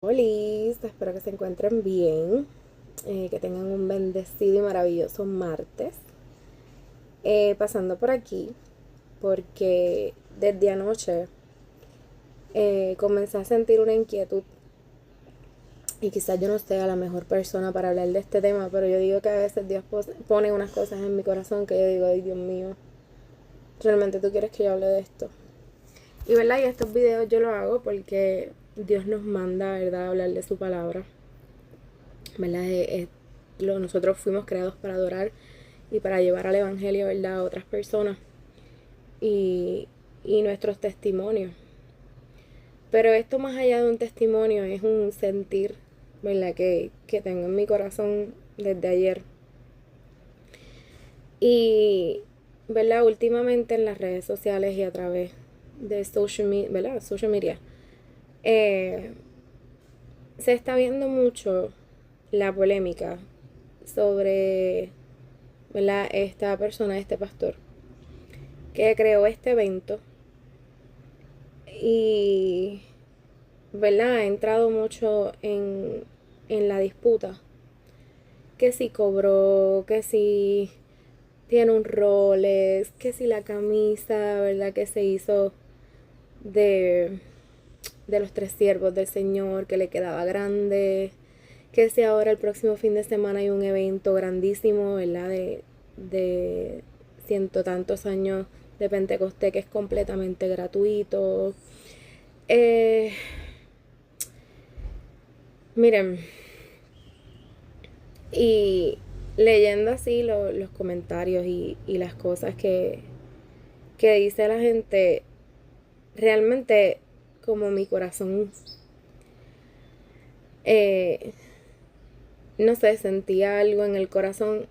Hola, espero que se encuentren bien, que tengan un bendecido y maravilloso martes. Pasando por aquí, porque desde anoche comencé a sentir una inquietud y quizás yo no sea la mejor persona para hablar de este tema, pero yo digo que a veces Dios pone unas cosas en mi corazón que yo digo, ay Dios mío, realmente tú quieres que yo hable de esto. Y verdad, y estos videos yo lo hago porque Dios nos manda, ¿verdad?, a hablar de su palabra. ¿Verdad? Nosotros fuimos creados para adorar y para llevar al Evangelio, ¿verdad?, a otras personas y, y nuestros testimonios. Pero esto, más allá de un testimonio, es un sentir, ¿verdad?, que tengo en mi corazón desde ayer. Y, ¿verdad?, últimamente en las redes sociales y a través de social media, eh, se está viendo mucho la polémica sobre, ¿verdad?, esta persona, este pastor, que creó este evento y, ¿verdad?, ha entrado mucho en la disputa. Que si cobró, que si tiene un Rolex, que si la camisa, ¿verdad?, que se hizo de, de los tres siervos del Señor, que le quedaba grande, que si ahora el próximo fin de semana hay un evento grandísimo, ¿verdad?, de ciento tantos años de Pentecostés, que es completamente gratuito. Eh, Miren, y leyendo así los comentarios y las cosas que dice la gente, realmente como mi corazón, eh, no sé, sentía algo en el corazón.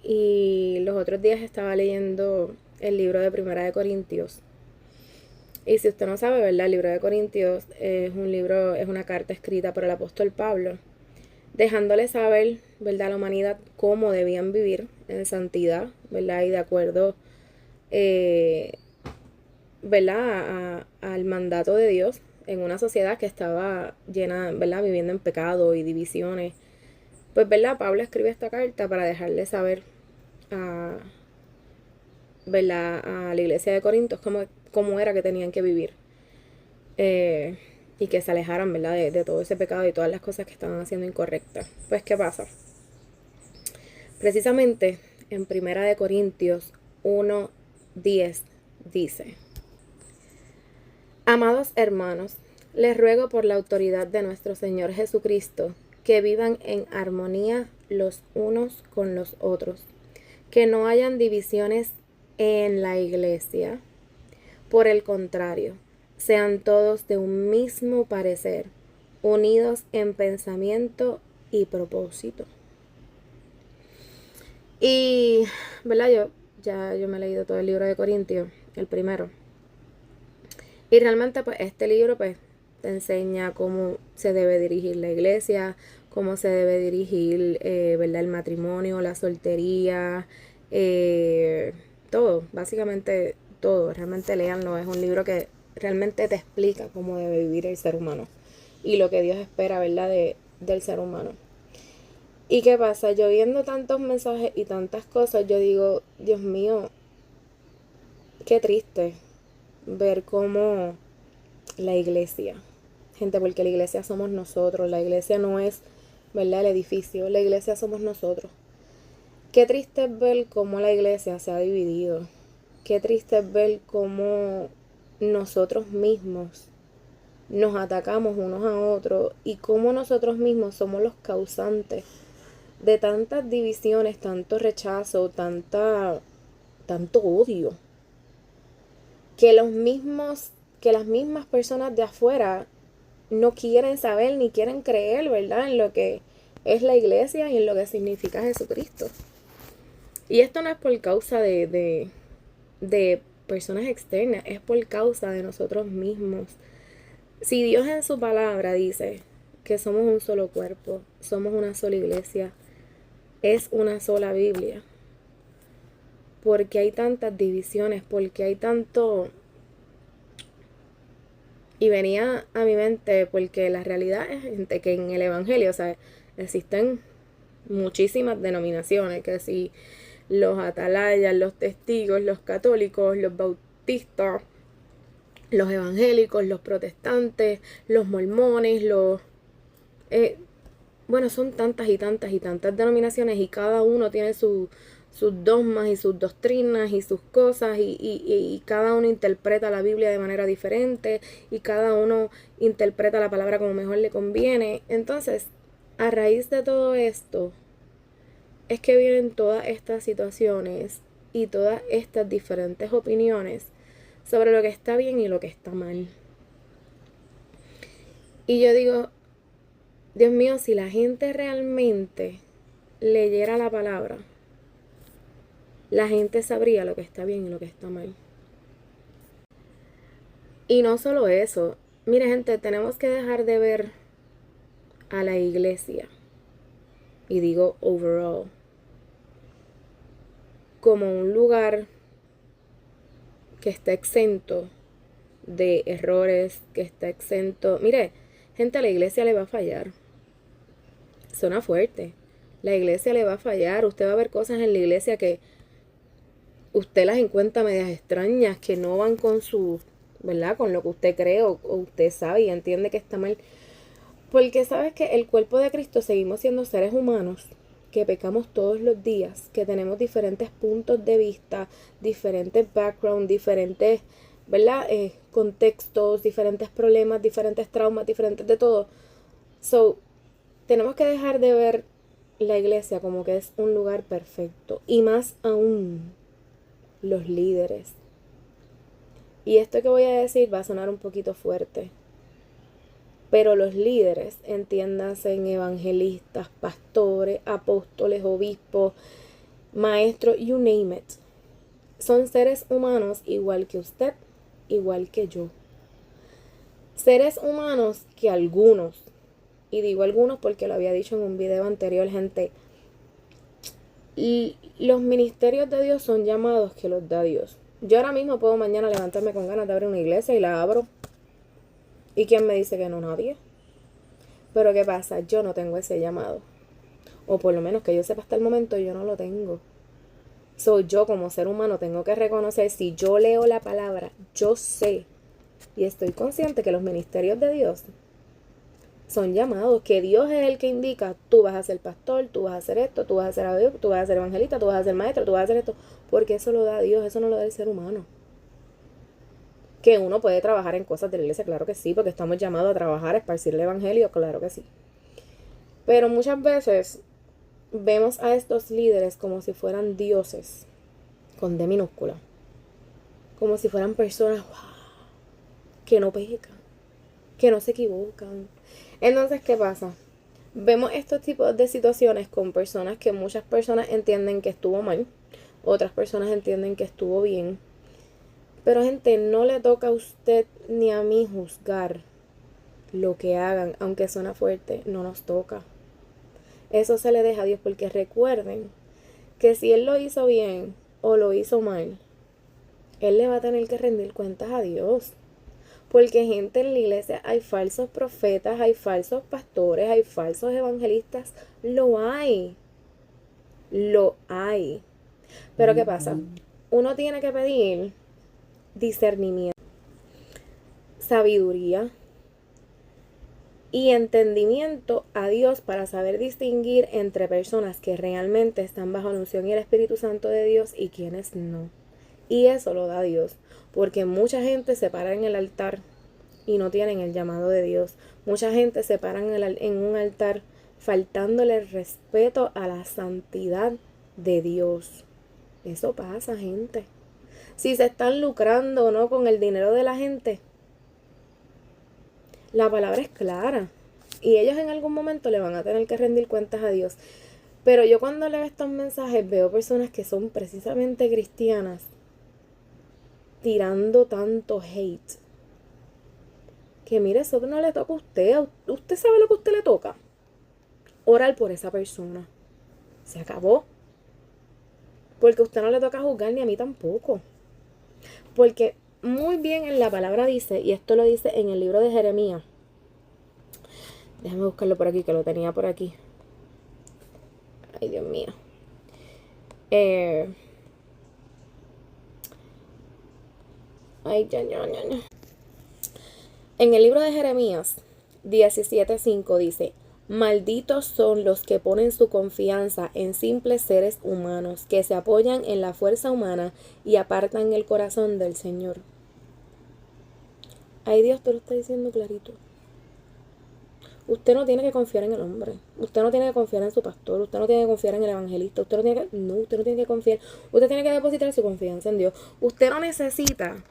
Y los otros días estaba leyendo el libro de Primera de Corintios. Y si usted no sabe, ¿verdad?, el libro de Corintios es un libro, es una carta escrita por el apóstol Pablo, dejándole saber, ¿verdad?, a la humanidad cómo debían vivir en santidad, ¿verdad?, y de acuerdo, eh, ¿verdad?, al mandato de Dios en una sociedad que estaba llena, ¿verdad?, viviendo en pecado y divisiones. Pues, ¿verdad?, Pablo escribe esta carta para dejarle saber a, ¿verdad?, a la iglesia de Corintios cómo era que tenían que vivir. Y que se alejaran, ¿verdad?, de todo ese pecado y todas las cosas que estaban haciendo incorrectas. Pues, ¿qué pasa? Precisamente en Primera de Corintios 1:10 dice: Amados hermanos, les ruego por la autoridad de nuestro Señor Jesucristo que vivan en armonía los unos con los otros, que no hayan divisiones en la iglesia. Por el contrario, sean todos de un mismo parecer, unidos en pensamiento y propósito. Y, ¿verdad? Yo me he leído todo el libro de Corintios, el primero. Y realmente, pues, este libro, pues, te enseña cómo se debe dirigir la iglesia, cómo se debe dirigir, ¿verdad?, el matrimonio, la soltería, todo, básicamente todo. Realmente léanlo, es un libro que realmente te explica cómo debe vivir el ser humano y lo que Dios espera, ¿verdad?, del ser humano. ¿Y qué pasa? Yo viendo tantos mensajes y tantas cosas, yo digo, Dios mío, qué triste ver cómo la iglesia, gente, porque la iglesia somos nosotros, la iglesia no es, ¿verdad?, el edificio, la iglesia somos nosotros. Qué triste es ver cómo la iglesia se ha dividido, qué triste es ver cómo nosotros mismos nos atacamos unos a otros y cómo nosotros mismos somos los causantes de tantas divisiones, tanto rechazo, tanto odio, que que las mismas personas de afuera no quieren saber ni quieren creer, ¿verdad?, en lo que es la iglesia y en lo que significa Jesucristo. Y esto no es por causa de personas externas, es por causa de nosotros mismos. Si Dios en su palabra dice que somos un solo cuerpo, somos una sola iglesia, es una sola Biblia, porque hay tantas divisiones, porque hay tanto... Y venía a mi mente porque la realidad es, gente, que en el Evangelio, o sea, existen muchísimas denominaciones, que si los atalayas, los testigos, los católicos, los bautistas, los evangélicos, los protestantes, los mormones, bueno, son tantas y tantas y tantas denominaciones y cada uno tiene sus dogmas y sus doctrinas y sus cosas y cada uno interpreta la Biblia de manera diferente y cada uno interpreta la palabra como mejor le conviene. Entonces, a raíz de todo esto, es que vienen todas estas situaciones y todas estas diferentes opiniones sobre lo que está bien y lo que está mal. Y yo digo, Dios mío, si la gente realmente leyera la palabra, la gente sabría lo que está bien y lo que está mal. Y no solo eso, mire gente, tenemos que dejar de ver a la iglesia, y digo overall, como un lugar que está exento de errores, que está exento. Mire, gente, a la iglesia le va a fallar. Suena fuerte. La iglesia le va a fallar. Usted va a ver cosas en la iglesia que usted las encuentra medias extrañas, que no van con su, ¿verdad? Con lo que usted cree o usted sabe y entiende que está mal. Porque sabes que el cuerpo de Cristo seguimos siendo seres humanos, que pecamos todos los días, que tenemos diferentes puntos de vista, diferentes backgrounds, diferentes, ¿verdad? Contextos, diferentes problemas, diferentes traumas, diferentes de todo. So, tenemos que dejar de ver la iglesia como que es un lugar perfecto. Y más aún, los líderes. Y esto que voy a decir va a sonar un poquito fuerte. Pero los líderes, entiéndanse en evangelistas, pastores, apóstoles, obispos, maestros, you name it. Son seres humanos igual que usted, igual que yo. Seres humanos que algunos, y digo algunos porque lo había dicho en un video anterior, gente, y los ministerios de Dios son llamados que los da Dios. Yo ahora mismo puedo mañana levantarme con ganas de abrir una iglesia y la abro. ¿Y quién me dice que no? Nadie. Pero ¿qué pasa? Yo no tengo ese llamado. O por lo menos que yo sepa hasta el momento, yo no lo tengo. Soy yo como ser humano, tengo que reconocer, si yo leo la palabra, yo sé y estoy consciente que los ministerios de Dios son llamados, que Dios es el que indica, tú vas a ser pastor, tú vas a hacer esto, tú vas a ser abogado, tú vas a ser evangelista, tú vas a ser maestro, tú vas a hacer esto, porque eso lo da Dios, eso no lo da el ser humano. Que uno puede trabajar en cosas de la iglesia, claro que sí, porque estamos llamados a trabajar, a esparcir el evangelio, claro que sí. Pero muchas veces vemos a estos líderes como si fueran dioses, con D minúscula, como si fueran personas que no pecan, que no se equivocan. Entonces, ¿qué pasa? Vemos estos tipos de situaciones con personas que muchas personas entienden que estuvo mal, otras personas entienden que estuvo bien. Pero gente, no le toca a usted ni a mí juzgar lo que hagan, aunque suena fuerte, no nos toca. Eso se le deja a Dios, porque recuerden que si Él lo hizo bien o lo hizo mal, Él le va a tener que rendir cuentas a Dios. Porque gente, en la iglesia hay falsos profetas, hay falsos pastores, hay falsos evangelistas. Lo hay. Lo hay. Pero ¿qué pasa? Uno tiene que pedir discernimiento, sabiduría y entendimiento a Dios para saber distinguir entre personas que realmente están bajo la unción y el Espíritu Santo de Dios y quienes no. Y eso lo da Dios, porque mucha gente se para en el altar y no tienen el llamado de Dios. Mucha gente se para en un altar faltándole el respeto a la santidad de Dios. Eso pasa, gente. Si se están lucrando o no con el dinero de la gente, la palabra es clara. Y ellos en algún momento le van a tener que rendir cuentas a Dios. Pero yo cuando leo estos mensajes veo personas que son precisamente cristianas tirando tanto hate. Que mire, eso no le toca a usted. Usted sabe lo que a usted le toca. Orar por esa persona. Se acabó. Porque a usted no le toca juzgar, ni a mí tampoco. Porque muy bien en la palabra dice, y esto lo dice en el libro de Jeremías. Déjame buscarlo por aquí, que lo tenía por aquí. Ay, Dios mío. Ay, ya. En el libro de Jeremías 17:5 dice: malditos son los que ponen su confianza en simples seres humanos, que se apoyan en la fuerza humana y apartan el corazón del Señor. Ay, Dios te lo está diciendo clarito. Usted no tiene que confiar en el hombre. Usted no tiene que confiar en su pastor. Usted no tiene que confiar en el evangelista. Usted no tiene que confiar. Usted tiene que depositar su confianza en Dios. Usted no necesita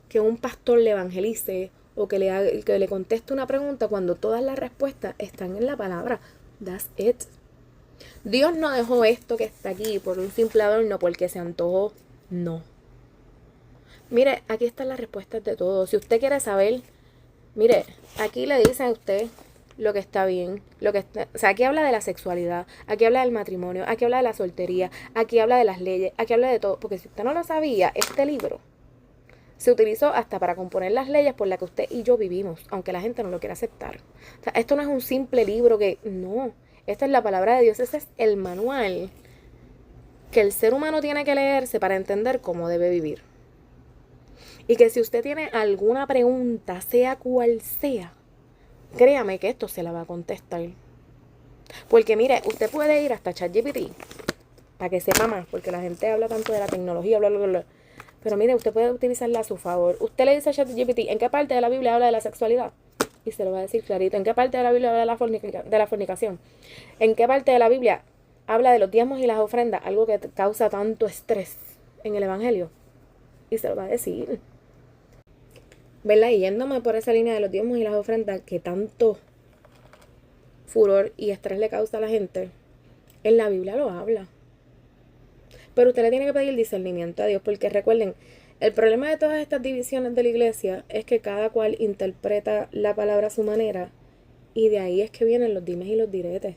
que un pastor le evangelice o que le conteste una pregunta cuando todas las respuestas están en la palabra. That's it. Dios no dejó esto que está aquí por un simple adorno porque se antojó. No. Mire, aquí están las respuestas de todo. Si usted quiere saber, mire, aquí le dicen a usted lo que está bien, o sea, aquí habla de la sexualidad, aquí habla del matrimonio, aquí habla de la soltería, aquí habla de las leyes, aquí habla de todo, porque si usted no lo sabía, este libro se utilizó hasta para componer las leyes por las que usted y yo vivimos, aunque la gente no lo quiera aceptar. O sea, esto no es un simple libro no, esta es la palabra de Dios, ese es el manual que el ser humano tiene que leerse para entender cómo debe vivir. Y que si usted tiene alguna pregunta, sea cual sea, créame que esto se la va a contestar. Porque mire, usted puede ir hasta ChatGPT para que sepa más, porque la gente habla tanto de la tecnología, bla, bla, bla. Pero mire, usted puede utilizarla a su favor. Usted le dice a ChatGPT, ¿en qué parte de la Biblia habla de la sexualidad? Y se lo va a decir clarito. ¿En qué parte de la Biblia habla de la fornicación? ¿En qué parte de la Biblia habla de los diezmos y las ofrendas? Algo que causa tanto estrés en el Evangelio. Y se lo va a decir. ¿Verdad? Y yéndome por esa línea de los diezmos y las ofrendas que tanto furor y estrés le causa a la gente, en la Biblia lo habla. Pero usted le tiene que pedir discernimiento a Dios, porque recuerden, el problema de todas estas divisiones de la iglesia es que cada cual interpreta la palabra a su manera, y de ahí es que vienen los dimes y los diretes.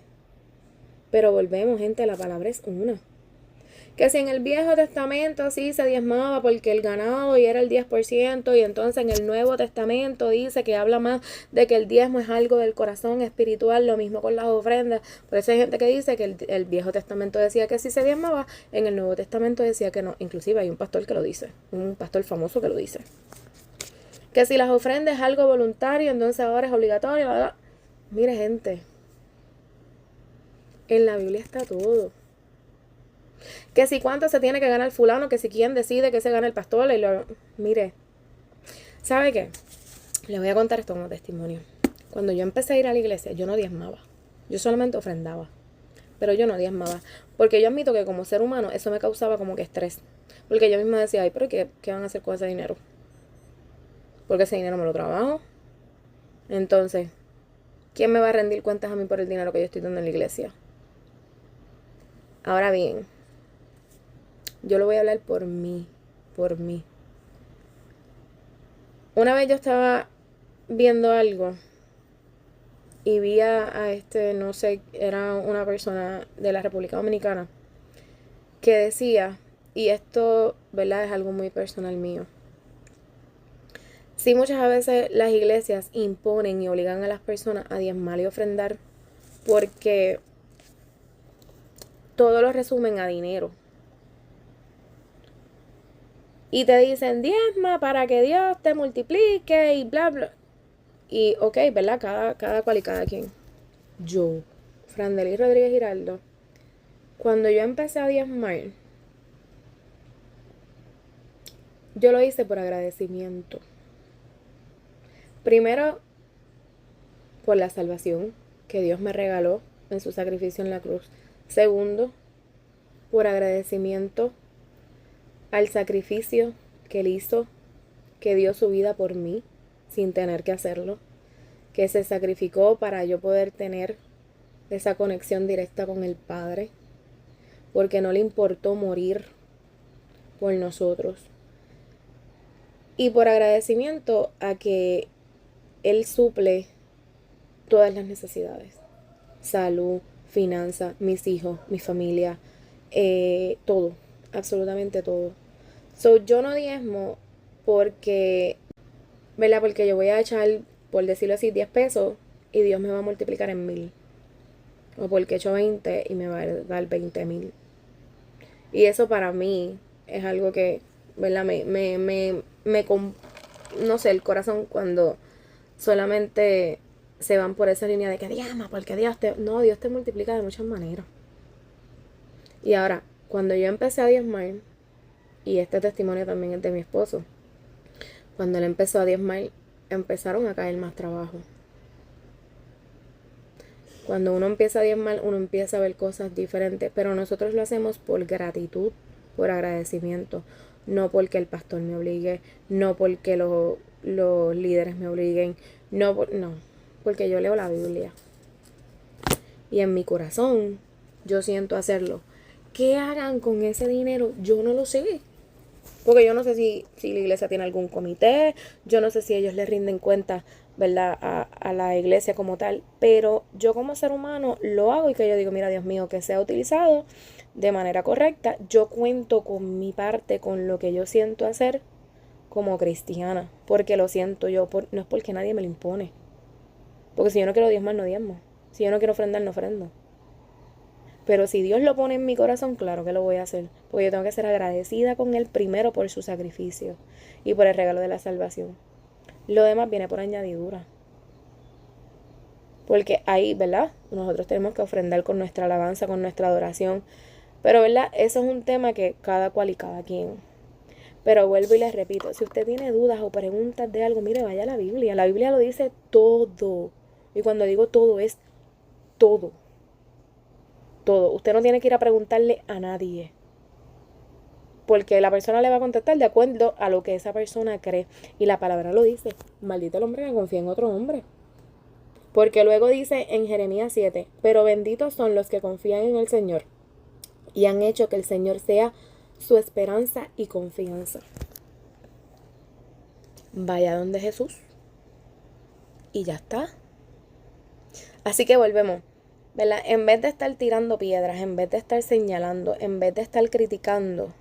Pero volvemos, gente, la palabra es una. Que si en el Viejo Testamento sí se diezmaba porque el ganado y era el 10%, y entonces en el Nuevo Testamento dice que habla más de que el diezmo es algo del corazón espiritual, lo mismo con las ofrendas. Por eso hay gente que dice que el Viejo Testamento decía que sí se diezmaba, en el Nuevo Testamento decía que no. Inclusive hay un pastor que lo dice, un pastor famoso que lo dice. Que si las ofrendas es algo voluntario, entonces ahora es obligatorio. Bla, bla. Mire, gente, en la Biblia está todo. Que si cuánto se tiene que ganar fulano, que si quién decide que se gana el pastor. Mire, ¿sabe qué? Le voy a contar esto como testimonio. Cuando yo empecé a ir a la iglesia, yo no diezmaba. Yo solamente ofrendaba. Pero yo no diezmaba. Porque yo admito que como ser humano eso me causaba como que estrés. Porque yo misma decía, ay, pero ¿qué van a hacer con ese dinero? Porque ese dinero me lo trabajo. Entonces, ¿quién me va a rendir cuentas a mí por el dinero que yo estoy dando en la iglesia? Ahora bien, yo lo voy a hablar por mí. Por mí. Una vez yo estaba viendo algo y vi a no sé, era una persona de la República Dominicana que decía, y esto, ¿verdad? Es algo muy personal mío. Sí, muchas veces las iglesias imponen y obligan a las personas a diezmar y ofrendar porque todo lo resumen a dinero. Y te dicen, diezma para que Dios te multiplique y bla, bla. Y ok, ¿verdad? Cada cual y cada quien. Yo, Frandelí Rodríguez Giraldo, cuando yo empecé a diezmar, yo lo hice por agradecimiento. Primero, por la salvación que Dios me regaló en su sacrificio en la cruz. Segundo, por agradecimiento al sacrificio que Él hizo, que dio su vida por mí sin tener que hacerlo, que se sacrificó para yo poder tener esa conexión directa con el Padre, porque no le importó morir por nosotros. Y por agradecimiento a que Él suple todas las necesidades: salud, finanzas, mis hijos, mi familia, todo, absolutamente todo. So, yo no diezmo porque, ¿verdad? Porque yo voy a echar, por decirlo así, 10 pesos y Dios me va a multiplicar en 1000. O porque he hecho 20 y me va a dar 20,000. Y eso para mí es algo que, ¿verdad? No sé, el corazón cuando solamente se van por esa línea de que diama, porque Dios te... No, Dios te multiplica de muchas maneras. Y ahora, cuando yo empecé a diezmar, y este testimonio también es de mi esposo, cuando él empezó a diezmar, empezaron a caer más trabajo. Cuando uno empieza a diezmar, uno empieza a ver cosas diferentes, pero nosotros lo hacemos por gratitud, por agradecimiento, no porque el pastor me obligue, no porque los líderes me obliguen, no, porque yo leo la Biblia. Y en mi corazón yo siento hacerlo. ¿Qué hagan con ese dinero? Yo no lo sé. Porque yo no sé si la iglesia tiene algún comité, yo no sé si ellos le rinden cuenta, ¿verdad?, a la iglesia como tal. Pero yo como ser humano lo hago y que yo digo, mira, Dios mío, que sea utilizado de manera correcta. Yo cuento con mi parte, con lo que yo siento hacer como cristiana. Porque lo siento yo, no es porque nadie me lo impone. Porque si yo no quiero diezmar, no diezmo. Si yo no quiero ofrendar, no ofrendo. Pero si Dios lo pone en mi corazón, claro que lo voy a hacer. Porque yo tengo que ser agradecida con Él primero por su sacrificio y por el regalo de la salvación. Lo demás viene por añadidura. Porque ahí, ¿verdad? Nosotros tenemos que ofrendar con nuestra alabanza, con nuestra adoración. Pero, ¿verdad? Eso es un tema que cada cual y cada quien. Pero vuelvo y les repito, si usted tiene dudas o preguntas de algo, mire, vaya a la Biblia. La Biblia lo dice todo. Y cuando digo todo, es todo. Todo. Usted no tiene que ir a preguntarle a nadie. Porque la persona le va a contestar de acuerdo a lo que esa persona cree. Y la palabra lo dice. Maldito el hombre que confía en otro hombre. Porque luego dice en Jeremías 7, pero benditos son los que confían en el Señor y han hecho que el Señor sea su esperanza y confianza. Vaya donde Jesús. Y ya está. Así que volvemos. ¿Verdad? En vez de estar tirando piedras, en vez de estar señalando, en vez de estar criticando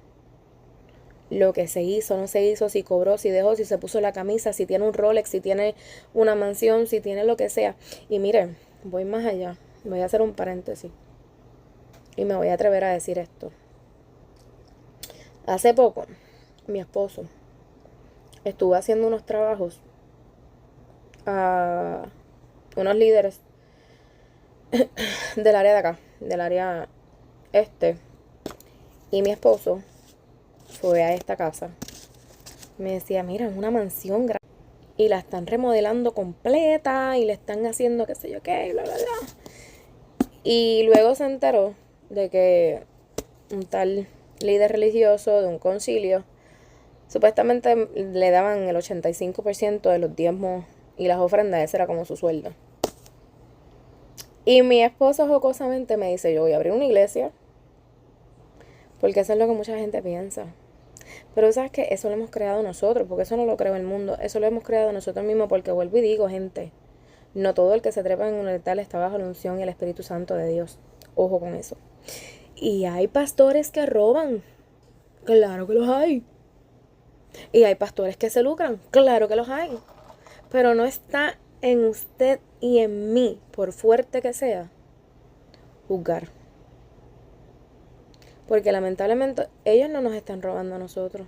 lo que se hizo, no se hizo, si cobró, si dejó, si se puso la camisa, si tiene un Rolex, si tiene una mansión, si tiene lo que sea. Y miren, voy más allá, voy a hacer un paréntesis y me voy a atrever a decir esto. Hace poco, mi esposo estuvo haciendo unos trabajos a unos líderes del área de acá, del área este, y mi esposo fue a esta casa. Me decía, mira, es una mansión grande y la están remodelando completa y le están haciendo qué sé yo qué, bla, bla, bla. Y luego se enteró de que un tal líder religioso de un concilio supuestamente le daban el 85% de los diezmos y las ofrendas, ese era como su sueldo. Y mi esposo jocosamente me dice, yo voy a abrir una iglesia, porque eso es lo que mucha gente piensa. Pero sabes que eso lo hemos creado nosotros, porque eso no lo creó el mundo, eso lo hemos creado nosotros mismos, porque vuelvo y digo, gente, no todo el que se trepa en un altar está bajo la unción y el Espíritu Santo de Dios. Ojo con eso. Y hay pastores que roban, claro que los hay. Y hay pastores que se lucran, claro que los hay. Pero no está en usted y en mí, por fuerte que sea, juzgar. Porque lamentablemente ellos no nos están robando a nosotros.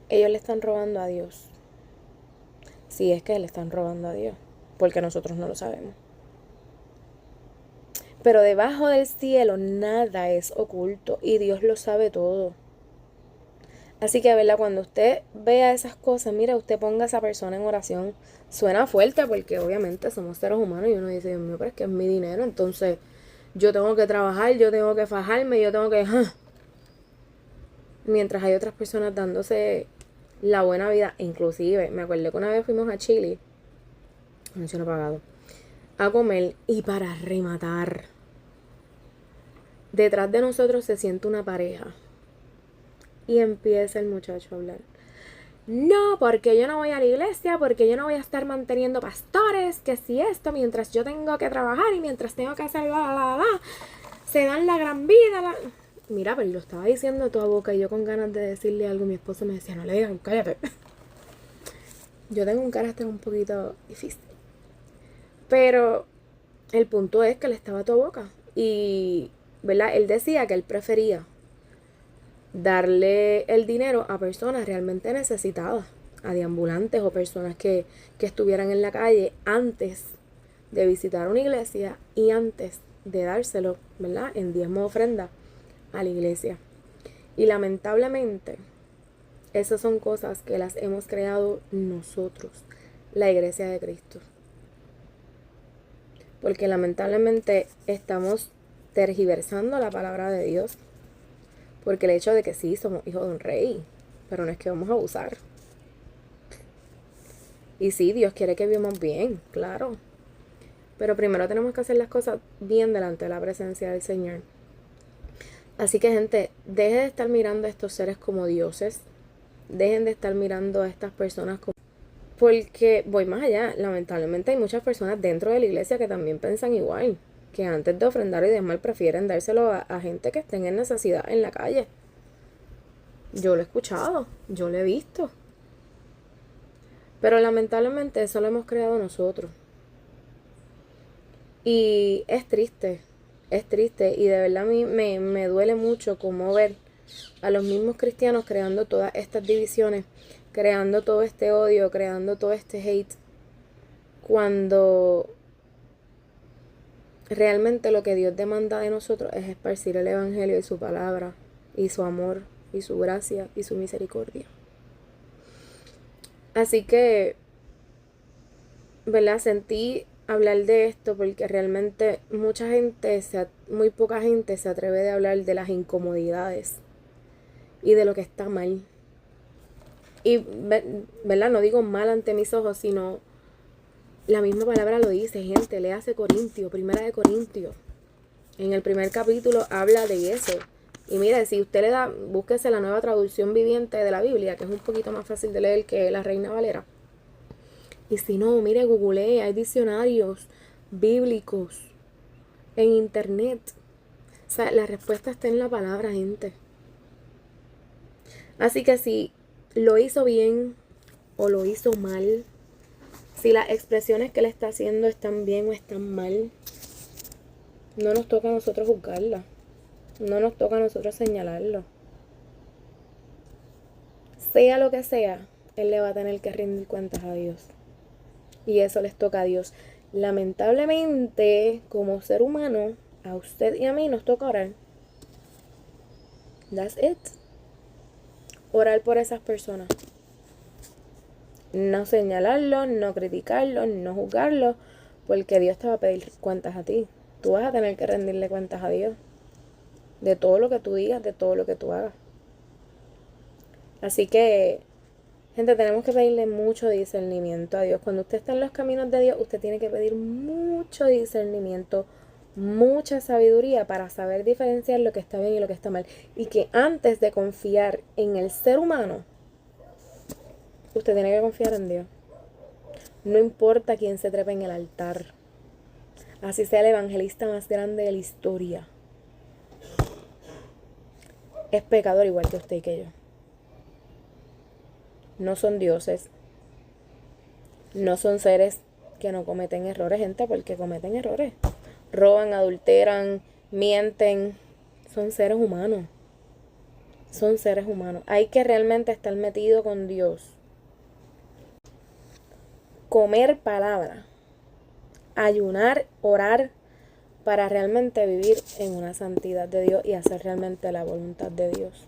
Ellos le están robando a Dios. Si es que le están robando a Dios. Porque nosotros no lo sabemos. Pero debajo del cielo nada es oculto. Y Dios lo sabe todo. Así que, ¿verdad? Cuando usted vea esas cosas, mira, usted ponga a esa persona en oración. Suena fuerte porque obviamente somos seres humanos y uno dice, Dios mío, pero es que es mi dinero. Entonces yo tengo que trabajar, yo tengo que fajarme, yo tengo que... Mientras hay otras personas dándose la buena vida. Inclusive, me acuerdo que una vez fuimos a Chile, anuncio no pagado, a comer y para rematar, detrás de nosotros se siente una pareja. Y empieza el muchacho a hablar. No, porque yo no voy a la iglesia, porque yo no voy a estar manteniendo pastores, que si esto, mientras yo tengo que trabajar y mientras tengo que hacer se dan la gran vida. mira, pero lo estaba diciendo a toda boca y yo con ganas de decirle algo, mi esposo me decía, no le digas, cállate. Yo tengo un carácter un poquito difícil. Pero el punto es que le estaba a toda boca. Y, ¿verdad? Él decía que él prefería darle el dinero a personas realmente necesitadas, a deambulantes o personas que estuvieran en la calle antes de visitar una iglesia y antes de dárselo, ¿verdad? En diezmo ofrenda a la iglesia. Y lamentablemente, esas son cosas que las hemos creado nosotros, la iglesia de Cristo. Porque lamentablemente estamos tergiversando la palabra de Dios. Porque el hecho de que sí, somos hijos de un rey, pero no es que vamos a abusar. Y sí, Dios quiere que vivamos bien, claro. Pero primero tenemos que hacer las cosas bien delante de la presencia del Señor. Así que, gente, dejen de estar mirando a estos seres como dioses. Dejen de estar mirando a estas personas como... Porque voy más allá. Lamentablemente hay muchas personas dentro de la iglesia que también piensan igual. Que antes de ofrendar y diezmar prefieren dárselo a gente que estén en necesidad en la calle. Yo lo he escuchado, yo lo he visto. Pero lamentablemente eso lo hemos creado nosotros. Y es triste. Y de verdad a mí me duele mucho como ver a los mismos cristianos creando todas estas divisiones, creando todo este odio, creando todo este hate, cuando realmente lo que Dios demanda de nosotros es esparcir el evangelio y su palabra, y su amor, y su gracia, y su misericordia. Así que, ¿verdad? Sentí hablar de esto porque realmente muy poca gente se atreve de hablar de las incomodidades y de lo que está mal. Y, ¿verdad? No digo mal ante mis ojos, sino la misma palabra lo dice, gente. Léase Corintios, Primera de Corintios. En el primer capítulo habla de eso. Y mire, si usted le da, búsquese la Nueva Traducción Viviente de la Biblia, que es un poquito más fácil de leer que la Reina Valera. Y si no, mire, googlee, hay diccionarios bíblicos en internet. O sea, la respuesta está en la palabra, gente. Así que si lo hizo bien o lo hizo mal, si las expresiones que le está haciendo están bien o están mal, no nos toca a nosotros juzgarla. No nos toca a nosotros señalarlo. Sea lo que sea, él le va a tener que rendir cuentas a Dios. Y eso les toca a Dios. Lamentablemente, como ser humano, a usted y a mí nos toca orar. That's it. Orar por esas personas. No señalarlo, no criticarlo, no juzgarlo, porque Dios te va a pedir cuentas a ti. Tú vas a tener que rendirle cuentas a Dios. De todo lo que tú digas, de todo lo que tú hagas. Así que, gente, tenemos que pedirle mucho discernimiento a Dios. Cuando usted está en los caminos de Dios, usted tiene que pedir mucho discernimiento, mucha sabiduría para saber diferenciar lo que está bien y lo que está mal. Y que antes de confiar en el ser humano, usted tiene que confiar en Dios. No importa quién se trepe en el altar. Así sea el evangelista más grande de la historia. Es pecador igual que usted y que yo. No son dioses. No son seres que no cometen errores, gente, porque cometen errores. Roban, adulteran, mienten. Son seres humanos. Son seres humanos. Hay que realmente estar metido con Dios. Comer palabra. Ayunar, orar, para realmente vivir en una santidad de Dios y hacer realmente la voluntad de Dios.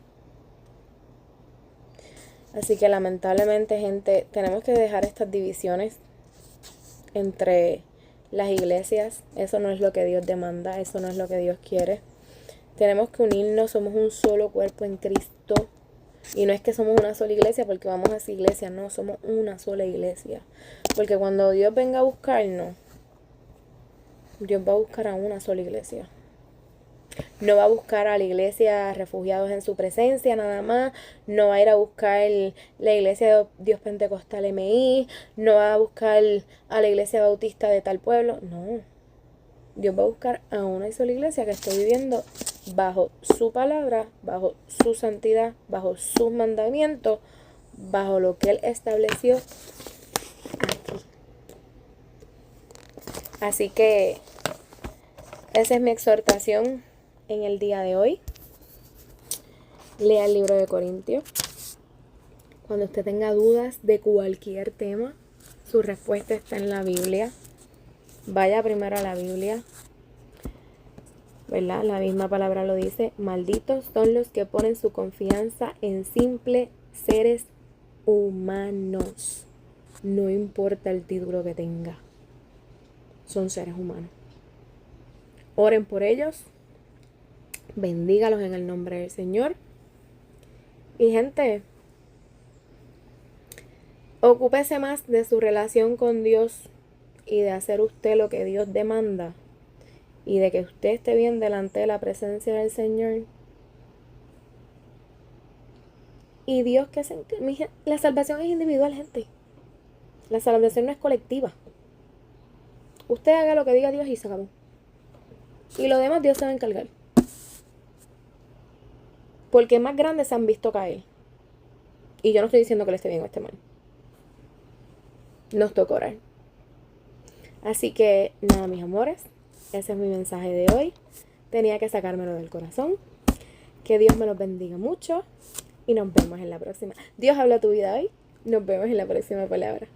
Así que lamentablemente, gente, tenemos que dejar estas divisiones entre las iglesias. Eso no es lo que Dios demanda, eso no es lo que Dios quiere. Tenemos que unirnos, somos un solo cuerpo en Cristo. Y no es que somos una sola iglesia porque vamos a esa iglesia, no, somos una sola iglesia. Porque cuando Dios venga a buscarnos, Dios va a buscar a una sola iglesia. No va a buscar a la iglesia refugiados en su presencia nada más. No va a ir a buscar la iglesia de Dios Pentecostal MI. No va a buscar a la iglesia bautista de tal pueblo. No. Dios va a buscar a una sola iglesia que esté viviendo bajo su palabra, bajo su santidad, bajo sus mandamientos, bajo lo que Él estableció aquí. Así que esa es mi exhortación en el día de hoy. Lea el libro de Corintios. Cuando usted tenga dudas de cualquier tema, su respuesta está en la Biblia. Vaya primero a la Biblia, ¿verdad? La misma palabra lo dice. Malditos son los que ponen su confianza en simples seres humanos. No importa el título que tenga. Son seres humanos. Oren por ellos. Bendígalos en el nombre del Señor. Y gente, ocúpese más de su relación con Dios y de hacer usted lo que Dios demanda y de que usted esté bien delante de la presencia del Señor. Y Dios la salvación es individual, gente. La salvación no es colectiva. Usted haga lo que diga Dios y se acabó. Y lo demás Dios se va a encargar. Porque más grandes se han visto caer. Y yo no estoy diciendo que le esté bien o esté mal. Nos toca orar. Así que nada, mis amores, ese es mi mensaje de hoy. Tenía que sacármelo del corazón. Que Dios me los bendiga mucho y nos vemos en la próxima. Dios habla tu vida hoy. Nos vemos en la próxima palabra.